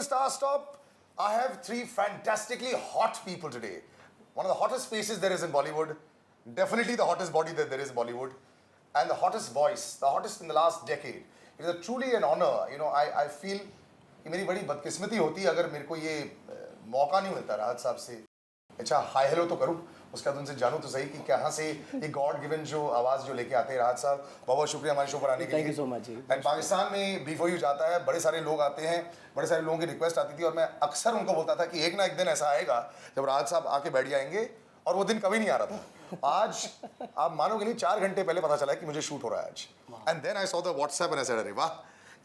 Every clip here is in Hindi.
to Star Stop. I have three fantastically hot people today. One of the hottest faces there is in Bollywood. Definitely the hottest body that there is in Bollywood. And the hottest voice, the hottest in the last decade. It is a truly an honor. You know, I feel कि मेरी बड़ी बदकिस्मती होती अगर मेरे को ये मौका नहीं मिलता राहत साहब से. अच्छा हाय हेलो तो करूँ, उसके बाद उनसे जानूँ तो सही कि कहाँ से ये गॉड गिवन जो आवाज़ जो लेके आते हैं. राहत साहब बहुत बहुत शुक्रिया हमारे शो पर आने के लिए. Thank you so much. And Pakistan में बिफोर यू जाता है बड़े सारे लोग आते हैं, बड़े सारे लोगों की रिक्वेस्ट आती थी और मैं अक्सर उनको बोलता था कि एक ना एक दिन ऐसा आएगा जब राहत साहब आके बैठ जाएंगे, और वो दिन कभी नहीं आ रहा था. आज आप मानोगे नहीं, 4 घंटे पहले पता चला कि मुझे शूट हो रहा है आज. And then I saw the WhatsApp and I said अरे वाह,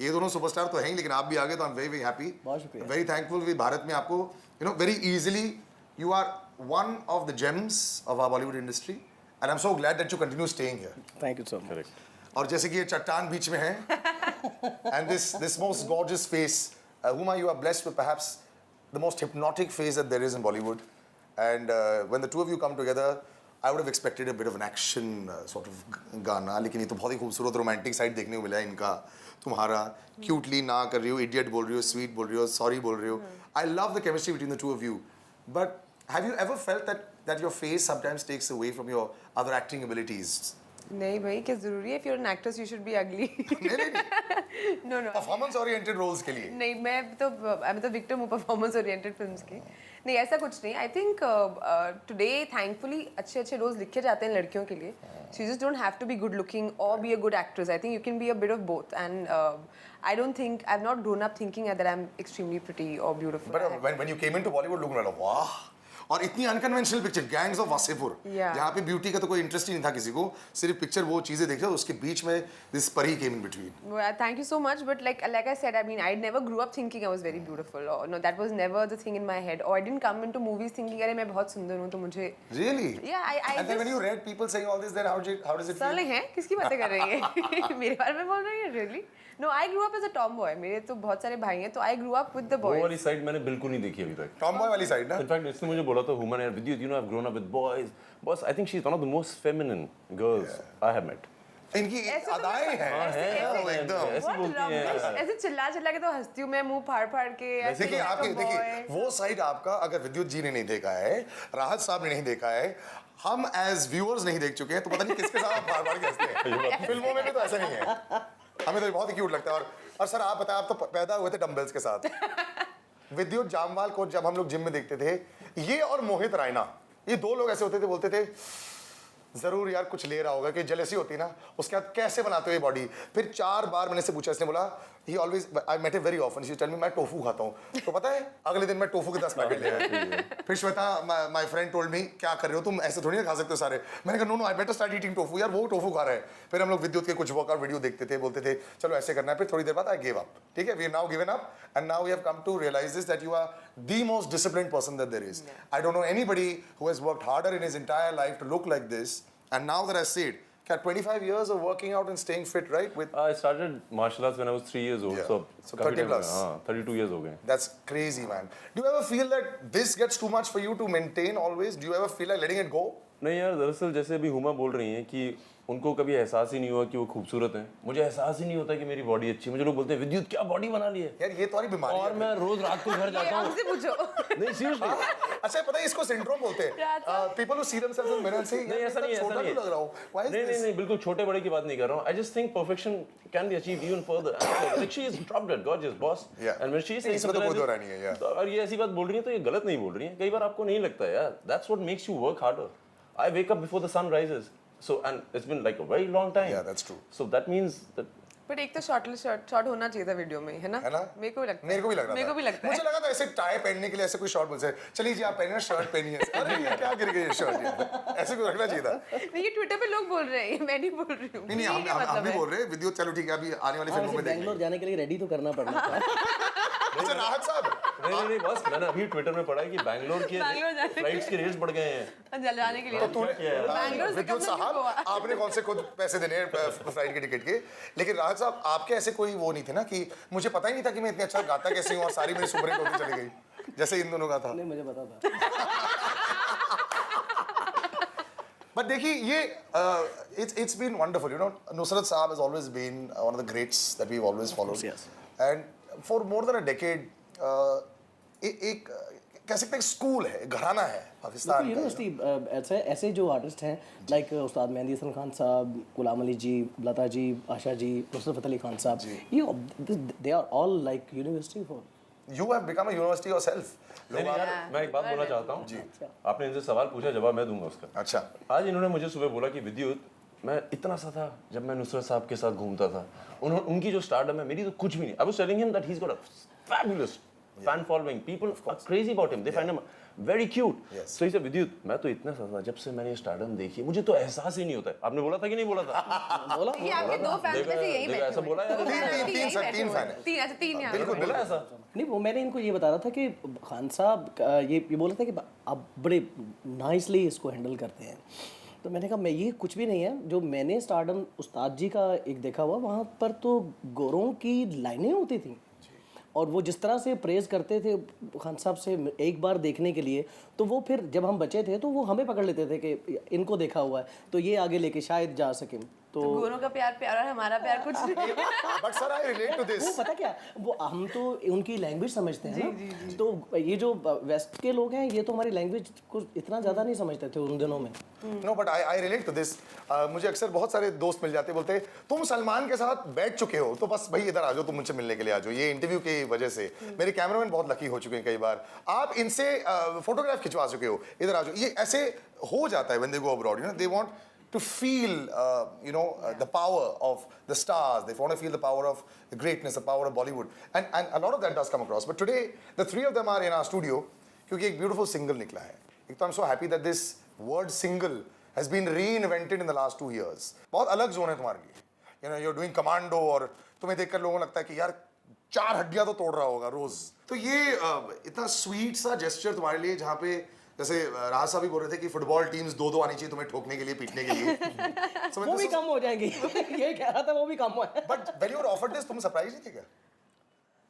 ये दोनों सुपरस्टार तो हैं ही, लेकिन आप भी आ गए तो I am very very happy. बहुत शुक्रिया. वेरी थैंकफुल कि भारत में आपको you know very easily you are one of the gems of our Bollywood industry and I am so glad that you continue staying here. Thank you so much. और जैसे कि ये चट्टान बीच में है and this most gorgeous face whom you are blessed with perhaps the most hypnotic face that there is in Bollywood. And when the two of you come together, I would have expected a bit of an action sort of गाना, लेकिन ये तो बहुत ही खूबसूरत रोमांटिक साइड देखने को मिला है इनका. तुम्हारा क्यूटली ना कर रही हो, इडियट बोल रही हो, स्वीट बोल रही हो, सॉरी बोल रही हो. I love the chemistry between the two of you. But have you ever felt that your face sometimes takes away from your other acting abilities? नहीं भाई, क्या जरूरी है? If you're an actress, you should be ugly. नहीं. No. परफॉर्मेंस ओरिएंटेड रोल्स के लिए. नहीं, मैं तो विक्टिम हूँ परफॉर्मेंस ओरिएंटेड फिल्म्स की. नहीं, ऐसा कुछ नहीं. आई थिंक टुडे थैंकफुली अच्छे रोल्स लिखे जाते हैं लड़कियों के लिए. So you just don't have to be good looking or be a good actress. I think you can be a bit of both. And I don't think I've not grown up thinking that I'm extremely pretty or beautiful. But when you came into Bollywood, लोगों ने बोला वाह, और इतनी unconventional picture gangs of Wasseypur, जहाँ पे ब्यूटी का तो कोई इंटरेस्ट ही नहीं था किसी को, सिर्फ पिक्चर वो चीजें देखा, उसके बीच में this Pari came in between. Well, thank you so much, but like I said, I mean, I never grew up thinking I was very beautiful, or no, that was never the thing in my head, or I didn't come into movies thinking अरे मैं बहुत सुंदर हूँ तो मुझे. Really? Yeah, I And then when you read people saying all this, then how does it feel? साले हैं, किसकी बातें कर रही है? मेरे बारे में बोल रही है? Really? No, I grew up as a tomboy. मेरे तो बहुत सारे भाई हैं, तो I grew up with the boys. वो वाली साइड मैंने बिल्कुल नहीं देखी अभी तक. टॉमबॉय वाली साइड ना. इनफैक्ट इसने मुझे बोला था हुमन and with you know I have grown up with boys. बस I think she is one of the most feminine girls I have met. इनकी अदाएं हैं वो एकदम ऐसे बोलती हैं. ऐसे चिल्ला के तो हंसती हूँ मैं, मुंह फाड़ के. देखिए आपके देखिए वो साइड आपका अगर विद्युत जी ने नहीं देखा है, राहत साहब ने नहीं देखा है, हम एज व्यूअर्स नहीं देख चुके हैं, तो पता नहीं किसके साथ आप फाड़ के हंसते हैं. फिल्मों में भी तो ऐसा नहीं है. हमें तो बहुत ही क्यूट लगता है. और सर आप बताएं, आप तो पैदा हुए थे डंबल्स के साथ. विद्युत जामवाल को जब हम लोग जिम में देखते थे, ये और मोहित रायना, ये दो लोग ऐसे होते थे, बोलते थे जरूर यार कुछ ले रहा होगा, कि जेलसी होती है ना. उसके बाद कैसे बनाते हो ये बॉडी. फिर 4 बार मैंने से पूछा, इसने बोला he always I met very often she tell me मैं टोफू खाता हूँ. तो पता है अगले दिन मैं टोफू के 10 पैकेट ले आया. फिर Shweta my friend told me क्या कर रहे हो तुम, ऐसे थोड़ी ना खा सकते हो सारे. मैंने कहा no I better start eating tofu. यार वो टोफू खा रहा है. फिर हम लोग विद्युत के कुछ वर्कआउट वीडियो देखते थे, बोलते थे चलो ऐसे करना है. फिर थोड़ी देर बाद आई गिव अप. ठीक है, we now given up and now we have come to realise this that you are the most disciplined person that there is. I don't know anybody who has worked harder in his entire life to look like this. And now that I see it, 25 years of working out and staying fit, right? I started martial arts when I was 3 years old. Yeah. So काफी 30 time plus. हो गया. हाँ, 32 years हो गए. That's crazy, man. Do you ever feel that this gets too much for you to maintain always? Do you ever feel like letting it go? नहीं यार, दरअसल जैसे अभी हुमा बोल रही हैं कि उनको कभी एहसास ही नहीं हुआ कि वो खूबसूरत हैं. मुझे एहसास ही नहीं होता कि मेरी बॉडी अच्छी है. मुझे लोग बोलते हैं विद्युत क्या बॉडी बना ली है. यार ये तुम्हारी बीमारी और है. मैं रोज रात को घर जाता हूँ. हमसे पूछो. नहीं सीरियसली. अच्छा पता है इसको सिंड्रोम बोलते हैं. People who see themselves in mirror say नहीं ऐसा नहीं है, ऐसा नहीं लग रहा हूँ. Why is this? नहीं बिल्कुल छोटे बड़े की बात नहीं कर रहा हूँ. I just think perfection can be achieved even further. Like she is dropped dead gorgeous boss. Yeah. And when she is saying इसमें तो something कोई like दो राय नहीं है, yeah. तो अगर ये ऐसी बात बोल रही है तो ये गलत नहीं बोल रही है. कई बार आपको नहीं लगता है यार. That's what makes you work harder. I wake up before the sun rises. So and it's been like a very long time. Yeah, that's true. So that means that but एक तो शॉट होना चाहिए था वीडियो में, है ना? मेरे को भी लगता है. मेरे को भी लग रहा था. मेरे को भी लगता है. मुझे लगा था ऐसे टाई पहनने के लिए ऐसे कोई शॉर्ट बोल से चलिए जी आप पहनिए शर्ट पहनिए. अरे ये क्या गिर गई ये शर्ट. ऐसे कुछ रखना चाहिए था. नहीं ये ट्विटर पे लोग बोल रहे हैं, मैं नहीं बोल रही हूँ. नहीं हम भी बोल रहे हैं विद्युत. चलो ठीक है, अभी आने वाली फिल्मों में देखेंगे. बैंगलोर जाने के लिए रेडी तो करना पड़ना था. अच्छा राहत साहब नहीं बस मैंने अभी ट्विटर में पढ़ा है कि बैंगलोर के फ्लाइट्स के रेट्स बढ़ गए हैं. जाने के लिए. तो तूने विद्युत साहब आपने कौन से खुद पैसे देने हैं फ्लाइट के टिकट के. लेकिन राहत साहब आपके ऐसे कोई वो नहीं थे ना कि मुझे पता ही नहीं था कि मैं इतने अच्छा गाता कैसे हूँ और सारी मेरी सुपर हिट होती चली गई जैसे इन दोनों का था. नहीं मुझे पता था. बट देखिए ये it's been wonderful, you know. Nusrat Saab has always been one of the greats that we've always followed. Yes. And for more than a decade एक कह सकते हैं स्कूल है, एक घराना है पाकिस्तान का। यूनिवर्सिटी ऐसे ऐसे जो आर्टिस्ट हैं लाइक उस्ताद मेहंदी हसन खान साहब, गुलाम अली जी, लता जी, आशा जी, नुसरत फतेह अली खान साहब, ये they are all like university for. You have become a university yourself. नहीं नहीं यार, मैं एक बात बोलना चाहता हूँ जी। आपने इनसे सवाल पूछा, जवाब मैं दूंगा उसका। अच्छा, आज इन्होंने मुझे सुबह बोला कि विद्युत, मैं इतना सा था जब मैं नुसरत साहब के साथ घूमता था, उनकी जो स्टारडम है मेरी तो कुछ भी नहीं। I was telling him that he's got a fabulous fan following. People are crazy about him. They find him very cute. Yes. So he said, विद्युत, मैं तो इतना सा था जब से मैंने स्टारडम देखी, मुझे तो एहसास ही नहीं होता है। आपने बोला था कि नहीं बोला था? बोला ये आपके दो फैंस में से यही देखा, बैठे ऐसा हुए बोला यार। तीन सर, तीन fan हैं। तीन, अच्छा तीन यहाँ बिल्कुल बोला ऐसा। नहीं, वो मैंने इनको ये बता रहा था कि खान साहब ये बोला था कि आप बड़े नाइसली इसको हैंडल करते हैं। तो मैंने कहा मैं ये कुछ भी नहीं है, जो मैंने स्टारडम उस्ताद जी का एक देखा हुआ, वहाँ पर तो गोरों की लाइनें होती थी और वो जिस तरह से प्रेज़ करते थे खान साहब से एक बार देखने के लिए, तो वो फिर जब हम बच्चे थे तो वो हमें पकड़ लेते थे कि इनको देखा हुआ है तो ये आगे लेके शायद जा सकें। तो गोरों का प्यार प्यार और हमारा प्यार कुछ नहीं। but sir, I relate to वो this. पता क्या, वो हम तो उनकी लैंग्वेज समझते हैं ना, तो ये जो वेस्ट के लोग हैं ये तो हमारी लैंग्वेज को इतना ज़्यादा नहीं समझते थे उन दिनों में। No, but I relate to this. मुझे अक्सर बहुत सारे दोस्त मिल जाते, बोलते तुम सलमान के साथ बैठ चुके हो तो बस भाई इधर आ जाओ, तुम मुझसे मिलने के लिए आ जाओ। ये इंटरव्यू की वजह से मेरे कैमरामैन बहुत लकी हो चुके हैं, कई बार आप इनसे फोटोग्राफ खिंचवा चुके हो, इधर आ जाओ। ये ऐसे हो जाता है when they go abroad, you know, they want to feel the power of the stars. They want to feel the power of the greatness, the power of Bollywood, and a lot of that does come across. But today the three of them are in our studio क्योंकि एक beautiful single निकला है। एक तो I'm so happy that this word single has been reinvented in the last 2 years. बहुत अलग जोन है तुम्हारे लिए। You know, you're doing commando और तुम्हें देखकर लोगों को लगता है कि यार 4 हड्डियां तो तोड़ रहा होगा रोज। तो ये इतना स्वीट सा जेस्चर तुम्हारे लिए, जहाँ पे जैसे राहत साहब भी बोल रहे थे कि फुटबॉल टीम्स 2-2 आनी चाहिए तुम्हें ठोकने के लिए, पीटने के लिए। So वो भी कम हो जाएंगी। ये कह रहा था वो भी कम हुआ है। But when you were offered this, तुम सरप्राइज नहीं थे क्या?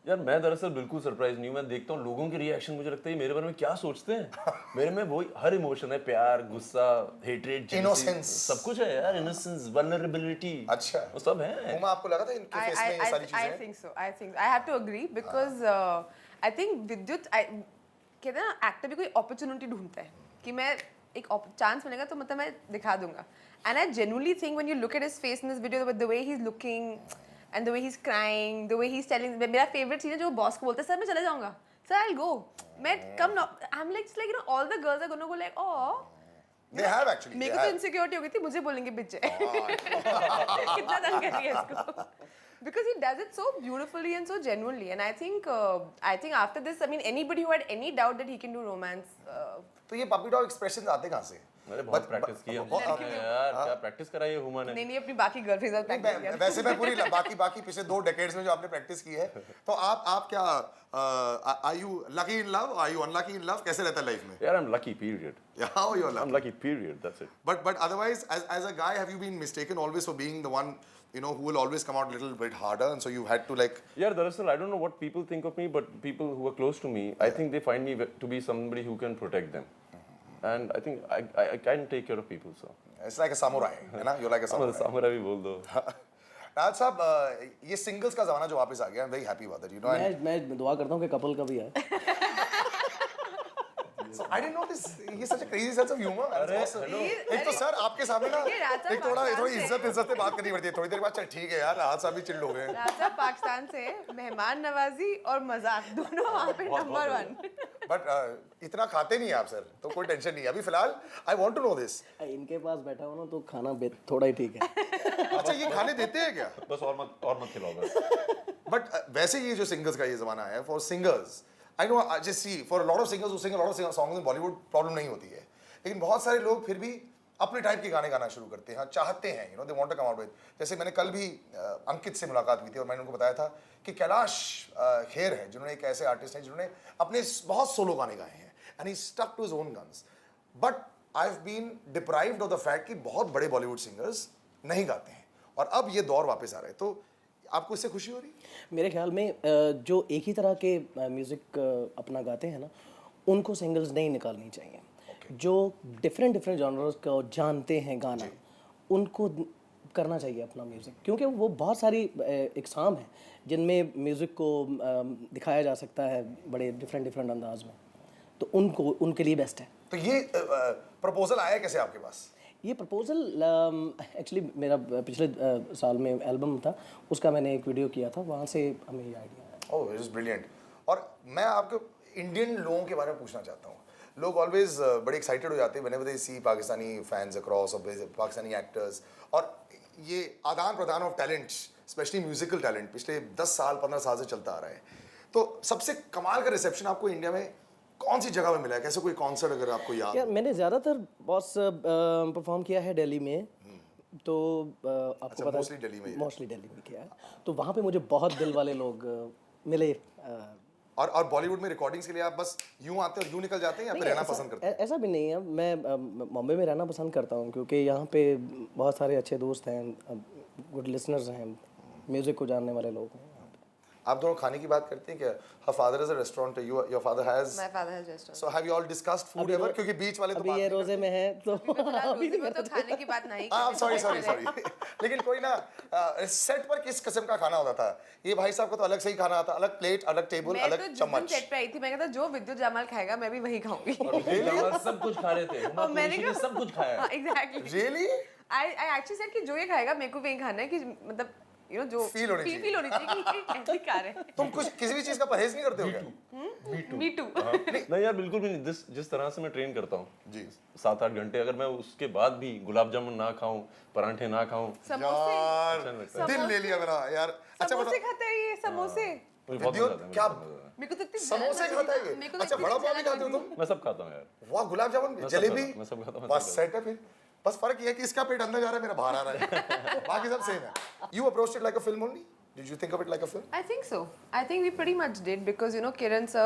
यार मैं दरअसल बिल्कुल सरप्राइज नहीं हूँ। मैं देखता हूँ लोगों के रिएक्शन, मुझे लगता है ये मेरे बारे में क्या सोचते हैं। मेरे में वही हर इमोशन है, प्यार, गुस्सा, हेट्रेड, Innocence. सब कुछ है यार। इनोसेंस, वल्नरेबिलिटी, अच्छा, वो सब है। उमा आपको लगा था इनके फेस में ये सारी चीजें I हैं? think so. I think I have to agree because I think विद्युत कहते हैं ना, एक्टर भी कोई अपॉर्चुनिटी ढूंढता है कि मैं एक चांस मिलेगा तो मतलब मैं दिखा दूंगा। And I genuinely think when you look at his face in this video, the way he is looking and the way he is crying, the way he is telling, मेरा फेवरेट सीन है जो बॉस को बोलता है सर मैं चला जाऊंगा, सर आई विल गो, मैं कम I am like you know all the girls are gonna go like oh. They have actually. मेरे they को तो have. इनसिक्योरिटी हो गई थी, मुझे बोलेंगे बिच्चे कितना तंग कर रही है इसको, because he does it so beautifully and so genuinely, and I think after this, I mean anybody who had any doubt that he can do romance, तो ये पपी डॉग एक्सप्रेशन आते कहाँ से? मैंने बहुत प्रैक्टिस की है यार। क्या प्रैक्टिस कराई है हुमा ने? नहीं अपनी बाकी गर्लफ्रेंड्स साथ practice किया। वैसे मैं पूरी बाकी पिछले 2 डेकेड्स में जो आपने प्रैक्टिस की है, तो आप क्या are you lucky in love, are you unlucky in love, कैसे रहता है लाइफ में? यार I am lucky period. How you are I'm lucky? lucky period, that's it. But otherwise, as a guy, have you been mistaken always for being the one, you know, who will always come out a little bit harder, and so you had to like? यार दरअसल I don't know what people think of me, but people who are close to me, I think they find me to be somebody who can protect them. And I think I can take care of people, so. It's like a samurai, है ना? You're like a samurai. Samra भी बोल दो। राज साहब, ये सिंगल्स का जमाना जो वापस आ गया, I'm very happy about that, you know. and मैं दुआ करता हूँ कि कपल का भी है। So I didn't know this. ये such a crazy sense of humor. That's awesome. एक तो सर आपके सामने ना ये राज साहब एक थोड़ी पाकिस्तान इज्जत से बात करनी पड़ती है। थोड़ी देर बाद चल ठीक है यार, राहत साहब भी चिल्ड हो गए। राजा पाकिस्तान से मेहमान नवाजी और मजाक दोनों वहाँ पे नंबर 1। बट इतना खाते नहीं आप सर, तो कोई टेंशन नहीं है अभी फिलहाल। I want to know this. इनके पास बैठा हो ना तो खाना थोड़ा ही ठीक है। अच्छा, ये खाने देते हैं क्या? बस और मत खिलाओ बस। बट वैसे ये जो सिंगर्स का ये जमाना है, for singers I know, just see for lot of singers who sing a lot of songs in Bollywood problem नहीं होती है, लेकिन बहुत सारे लोग फिर भी अपने टाइप के गाने गाना शुरू करते हैं, चाहते हैं, you know, they want to come out with. जैसे मैंने कल भी अंकित से मुलाकात हुई थी और मैंने उनको बताया था कि कैलाश खेर है, जिन्होंने एक ऐसे आर्टिस्ट हैं जिन्होंने अपने बहुत सोलो गाने गाए हैं, and he stuck to his own guns. But I have been deprived of the fact कि बहुत बड़े बॉलीवुड सिंगर्स नहीं गाते हैं, और अब ये दौर वापस आ रहा है। तो आपको इससे खुशी हो रही है? मेरे ख्याल में जो एक ही तरह के म्यूज़िक अपना गाते हैं ना, उनको सिंगल्स नहीं निकालनी चाहिए। जो डिफरेंट जॉनर्स को जानते हैं गाना, उनको करना चाहिए अपना म्यूज़िक, क्योंकि वो बहुत सारी इकसाम है जिनमें म्यूज़िक को दिखाया जा सकता है बड़े डिफरेंट अंदाज में, तो उनके लिए बेस्ट है। तो ये प्रपोजल आया कैसे आपके पास? ये प्रपोज़ल एक्चुअली मेरा पिछले साल में एल्बम था, उसका मैंने एक वीडियो किया था, वहाँ से हमें ये आइडिया आया। Oh it is brilliant. और मैं आपको इंडियन लोगों के बारे में पूछना चाहता हूँ। लोग ऑलवेज बड़े एक्साइटेड हो जाते हैं whenever they see Pakistani fans across और पाकिस्तानी एक्टर्स, और ये आदान प्रदान of talents, specially musical talent, पिछले 10 साल 15 साल से चलता आ रहा है। तो सबसे कमाल का रिसेप्शन आपको इंडिया में कौन सी जगह में मिला है? कैसे कोई कॉन्सर्ट अगर आपको याद? यार मैंने ज़्यादातर बॉस परफॉर्म किया है दिल्ली में, तो आपको पता मोस्टली दिल्ली में? मोस्टली दिल्ली में किया है, तो वहाँ पे मुझे बहुत दिल वाले लोग मिले। और बॉलीवुड में रिकॉर्डिंग्स के लिए आप बस यूं आते हैं और यूं निकल जाते हैं या फिर रहना पसंद करते हैं? ऐसा भी नहीं है, मैं बॉम्बे में रहना पसंद करता हूँ क्योंकि यहाँ पे बहुत सारे अच्छे दोस्त हैं, गुड लिसनर्स हैं, म्यूज़िक को जानने वाले लोग हैं। आप दोनों खाने की बात करते हैं क्या? Her father is a restaurant, your father has. My father has restaurant. So have you all discussed food ever? क्योंकि बीच वाले तो अभी बात ये नहीं रोजे में है तो अभी तो खाने की बात नहीं हाँ सॉरी लेकिन कोई ना सेट पर किस किस्म का खाना होता था? ये भाई साहब का तो अलग से ही खाना आता, अलग प्लेट, अलग टेबल, मैं अलग तो जिस दिन चम्मच। सेट पे आई थी, मैं कहता जो विद्युत जामाल खाएगा मैं भी वही खाऊंगी। जमाल सब कुछ खा रहे थे, और मैंने कहा सब कुछ खाया। Exactly Really? I actually said कि जो ये खाएगा मेरे को वही खाना है, कि मतलब यू नो जो Feel होनी चाहिए। फील होनी चाहिए कि ये कैसे खा रहे हैं। तुम कुछ किसी भी चीज का परहेज नहीं करते हो क्या? Me too. नहीं यार बिल्कुल भी नहीं। जिस तरह से मैं ट्रेन करता हूँ जी 7-8 घंटे, अगर मैं उसके बाद भी गुलाब जामुन ना खाऊं, परांठे ना खाऊं, समोसे यार दिल ले लिया मेरा यार। अच्छा समोसे बताओ खाते हैं ये समोसे। मुझे बहुत विद्युत, मजा आता है, क्या- मुझे बहुत मजा आता है। मेरे को तो इतनी समोसे खाता है मेरे को ये? तो अच्छा इतनी बड़ा पाव भी जलन खाते हो लगी। तुम? मैं सब खाता हूँ यार। वाह गुलाब जामुन, मैं सब जलेबी, खाता हूँ, मैं सब खाता हूँ, मैं बस सब सेट है फिर। बस फर्क ये है कि इसका पेट अंदर जा रहा है, मेरा बाहर आ रहा है। बाकी सब सेम है। You approached it like a film only? Did you think of it like a film? I think so. I think we pretty much did, because you know Kiran sir,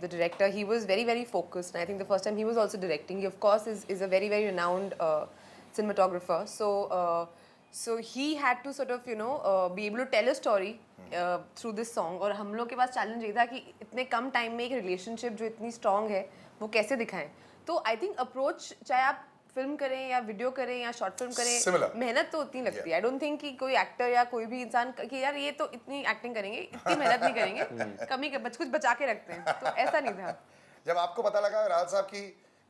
the director, he was very focused, and I think the first time he was also directing. He of course is a very renowned cinematographer. So he had to sort of be able to tell a story through this song. और हम लोग के पास चैलेंज ये था कि इतने कम टाइम में एक रिलेशनशिप जो इतनी स्ट्रॉन्ग है वो कैसे दिखाएं। तो आई थिंक अप्रोच, चाहे आप फिल्म करें या वीडियो करें या शॉर्ट फिल्म करें, Similar. मेहनत तो उतनी लगती है। आई डोंट थिंक कि कोई एक्टर या कोई भी इंसान कि यार ये तो इतनी एक्टिंग करेंगे, इतनी मेहनत नहीं करेंगे, कमी कुछ बचा के रखते हैं, तो ऐसा नहीं था। जब आपको पता लगा राहत साहब की,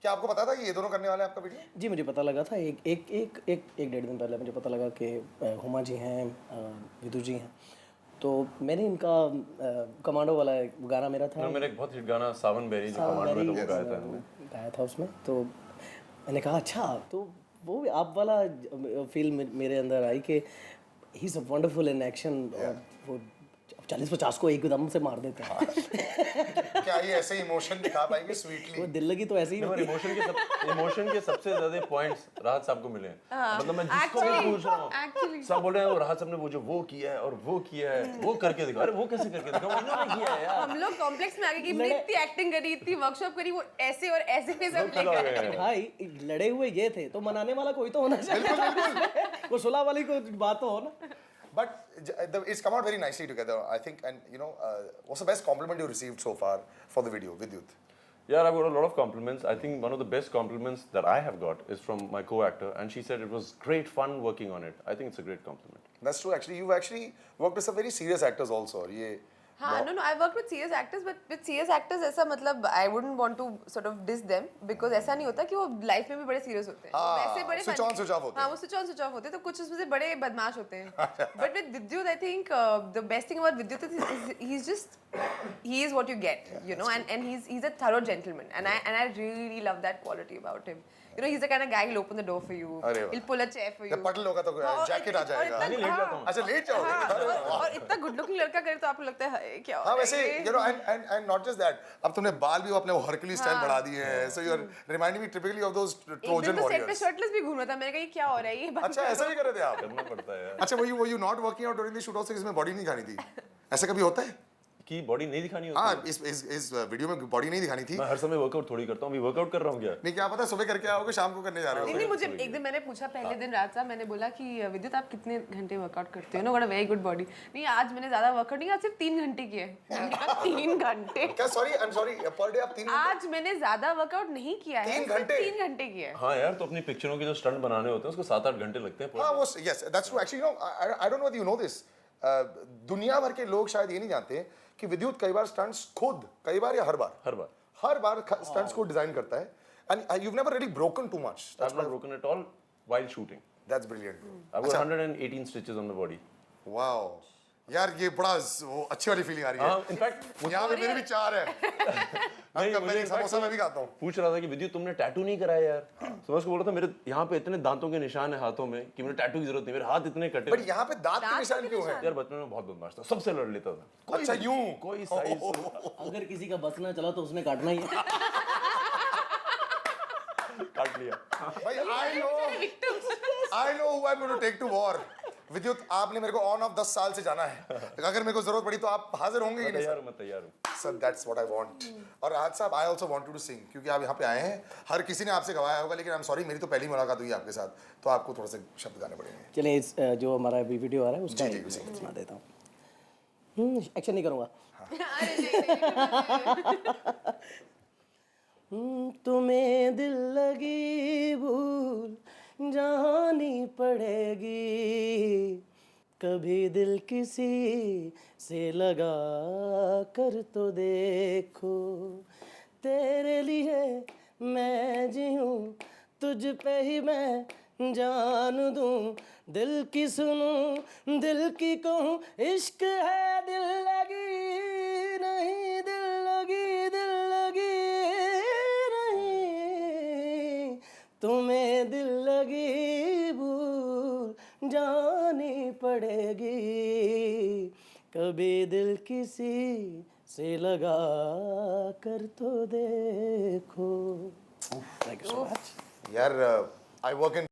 क्या आपको पता था कि ये दोनों करने वाले हैं आपका वीडियो? जी मुझे पता लगा था, एक डेढ़ दिन पहले मुझे पता लगा कि हुमा जी हैं, विदु जी हैं, तो मैंने इनका कमांडो वाला एक गाना मेरा था, मेरा एक बहुत हिट गाना सावन बेरी जो कमांडो में तो वो गाया था हमने। गाया था उसमें, तो मैंने कहा अच्छा, तो वो आप वाला फील मेरे अंदर आई कि he is a wonderful in action, वो 40-50 को एकदम से मार देते हैं। क्या ये ऐसे इमोशन दिखा पाएंगे स्वीटली? वो दिल लगी तो ऐसे ही होती है। इमोशन के सबसे ज्यादा पॉइंट्स राहत साहब को मिले हैं। मतलब मैं जिसको भी पूछ रहा हूँ Actually. सब बोल रहे हैं वो राहत साहब ने वो किया है और वो किया है, वो करके दिखा। अरे वो कैसे करके दिखा? वो इन्होंने किया है यार। हम लोग कॉम्प्लेक्स में आ गए कि हमने इतनी एक्टिंग करी, इतनी वर्कशॉप करी, वो ऐसे और ऐसे में सब खड़ा हो लेकर गया। भाई लड़े हुए ये थे तो मनाने वाला कोई तो होना चाहिए। वो सुलह वाली कोई बात तो हो ना। But it's come out very nicely together, I think. And what's the best compliment you received so far for the video, Vidyut? Yeah, I've got a lot of compliments. I think one of the best compliments that I have got is from my co-actor, and she said it was great fun working on it. I think it's a great compliment. That's true. Actually, you've actually worked with some very serious actors also. और ये हाँ, no, I worked with serious actors, but with serious actors ऐसा मतलब I wouldn't want to sort of diss them, because ऐसा नहीं होता कि वो लाइफ में भी बड़े serious होते हैं। हाँ, वैसे बड़े switch on, switch off होते हाँ, वो switch on, switch off होते हैं, तो कुछ उसमें से बड़े बदमाश होते हैं। But with Vidyut, I think the best thing about Vidyut is he is what you get, and he's a thorough gentleman, and I really love that quality about him. He's the kind of guy who'll open the door for you. अरे वाह। He'll pull a chair for you. जब पटल होगा तो हाँ, जैकेट आ और जाएगा। इतना- नहीं, लेट जाता हूँ। अच्छा लेट जाओगे? हाँ, अरे वाह। और इतना गुड लुकिंग लड़का करे तो आपको लगता है "हाय, क्या हो हाँ रहा है वैसे ये?" and not just that, अब तुमने बाल भी अपने हरकुली स्टाइल बढ़ा दिए हैं, so you're reminding me typically of those एक दिन Trojan तो सेट पे warriors. शर्टलेस भी घूम रहा था, मैंने कहा ये क्या हो रहा है ये बात अच्छा ऐसा भी कर रहे थे आप? करना पड़ता है यार। अच्छा were you not working out during the shoot also, इसमें बॉडी नहीं खानी थी? ऐसा कभी होता है? की बॉडी नहीं दिखानी होती हाँ है। इस वीडियो में बॉडी नहीं दिखानी थी। मैं हर समय वर्कआउट थोड़ी करता हूँ, अभी वर्कआउट कर रहा हूँ क्या? नहीं क्या पता सुबह करके आओगे शाम को करने जा रहे नहीं हो। नहीं, मुझे एक दिन मैंने पूछा पहले दिन रात साहब, मैंने बोला कि विद्युत आप कितने घंटे वर्कआउट करते हो? No, got a very good body. नहीं आज मैंने ज्यादा वर्कआउट नहीं, आज सिर्फ 3 घंटे किया है। 3 घंटे? क्या sorry I am sorry per day आप 3 आज मैंने ज्यादा वर्कआउट नहीं किया है, 3 घंटे? 3 घंटे किया है। हाँ यार, तो अपनी पिक्चरों के जो स्टंट बनाने होते हैं उसको 7-8 घंटे लगते हैं। हाँ वो yes that's true actually no I don't know you know this दुनिया भर के लोग शायद ये नहीं जानते कि विद्युत कई बार स्टंट्स खुद कई बार या हर बार स्टंट्स को डिजाइन करता है and you have never really broken too much I've not broken at all while shooting. That's brilliant I've got 118 stitches on the body. Wow यार ये बड़ा वो अच्छी वाली फीलिंग आ रही है हाँ, इनफैक्ट यहाँ पे मेरे भी 4 है नहीं, मैं एक समोसा मैं भी खाता हूँ पूछ रहा था कि विद्युत तुमने टैटू नहीं कराया यार? तो मैं उसको बोल रहा था मेरे यहाँ पे इतने दांतों के निशान है हाथों में कि मुझे टैटू की जरूरत नहीं, मेरे हाथ इतने कटे बट यहाँ पे दांत के निशान क्यों है? यार बचपन में बहुत बदमाश था, सबसे लड़ लेता था। अच्छा यूं कोई साइज अगर किसी का बचना चला तो उसने काटना ही है। काट लिया। भाई I know who I am going to take to war. Vidyut आपने मेरे को ऑन ऑफ 10 साल से जाना है, अगर मेरे को जरूरत पड़ी तो आप हाजिर होंगे कि नहीं? मैं तैयार हूँ। Sir that's what I want. और Rahat sahab I also want you to sing, क्योंकि आप यहाँ पे आए हैं, हर किसी ने आपसे गवाया होगा, लेकिन आई एम सॉरी मेरी तो पहली मुलाकात हुई है आपके साथ, तो आपको थोड़ा से शब्द गाने पड़ेंगे। चलिए इस जो हमारा अभी वीडियो आ रहा है उसका जी, एक जी, सुना देता हूँ। एक्शन नहीं करूँगा। तुम्हें दिल लगी भूल जानी पड़ेगी, कभी दिल किसी से लगा कर तो देखो, तेरे लिए मैं जीऊँ, तुझ पे ही मैं जान दूँ, दिल की सुनूं दिल की कहूँ, इश्क है दिल लगी नहीं, दिल लगी नहीं, तुम्हें दिल लगी भूल जानी पड़ेगी, कभी दिल किसी से लगा कर तो देखो। थैंक यू सो मच यार आई वर्क इन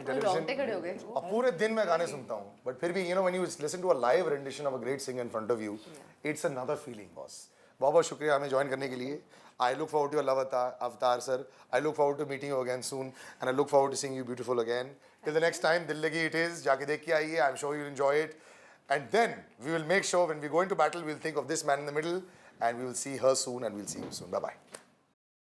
टेलीविजन रोंगटे खड़े हो गए। और पूरे दिन मैं गाने सुनता हूँ, बट फिर भी you know when you listen to a live rendition of a great singer in front of you, it's another feeling boss. बहुत बहुत शुक्रिया हमें ज्वाइन करने के लिए। I look forward to your love avatar sir, I look forward to meeting you again soon, and I look forward to seeing you beautiful again. Till the next time, दिल लगी इट इज, जाके देख के आइए, आई am sure you will enjoy it, and then we will make sure when we go into battle we will think of this man in the middle, and we will see her soon and we'll see you soon. Bye bye.